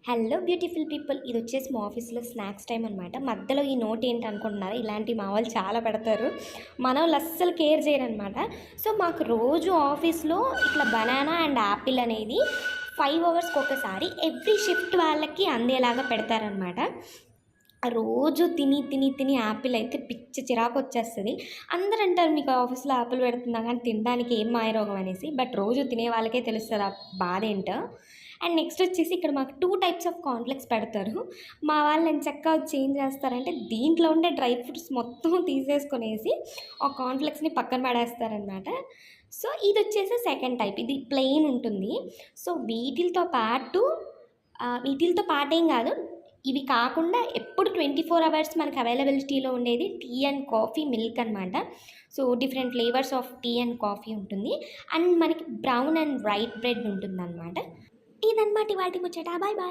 Hello beautiful people, ఇది వచ్చేసి మా ఆఫీస్లో స్నాక్స్ టైం అనమాట. మధ్యలో ఈ నోట్ ఏంటి అనుకుంటున్నారా, ఇలాంటి మా వాళ్ళు చాలా పెడతారు. మన వాళ్ళు అస్సలు కేర్ చేయరనమాట. సో మాకు రోజు ఆఫీస్లో ఇట్లా బనానా అండ్ యాపిల్ అనేది 5 అవర్స్కి ఒకసారి ఎవ్రీ షిఫ్ట్ వాళ్ళకి అందేలాగా పెడతారనమాట. రోజు తిని తిని తిని యాపిల్ అయితే పిచ్చి చిరాకు వచ్చేస్తుంది. అందరూ అంటారు మీకు ఆఫీస్లో యాపిల్ పెడుతున్నా కానీ తినడానికి ఏం మాయరోగం అనేసి. బట్ రోజు తినే వాళ్ళకే తెలుస్తుంది ఆ బాధ ఏంటో. అండ్ నెక్స్ట్ వచ్చేసి ఇక్కడ మాకు 2 టైప్స్ ఆఫ్ కాన్ఫ్లెక్స్ పెడతారు. మా వాళ్ళు ఎంచక్కా వచ్చి ఏం చేస్తారంటే దీంట్లో ఉండే డ్రై ఫ్రూట్స్ మొత్తం తీసేసుకొనేసి ఆ కాన్ఫ్లెక్స్ని పక్కన పడేస్తారనమాట. సో ఇది వచ్చేసి సెకండ్ టైప్, ఇది ప్లెయిన్ ఉంటుంది. సో వీటితో పాటేం కాదు, ఇవి కాకుండా ఎప్పుడు 24 అవర్స్ మనకు అవైలబిలిటీలో ఉండేది టీ అండ్ కాఫీ మిల్క్ అనమాట. So different flavours of tea and coffee ఉంటుంది. అండ్ మనకి బ్రౌన్ అండ్ వైట్ బ్రెడ్ ఉంటుందన్నమాట. ఇదన్నమాట వాటి ముచ్చట. Bye bye.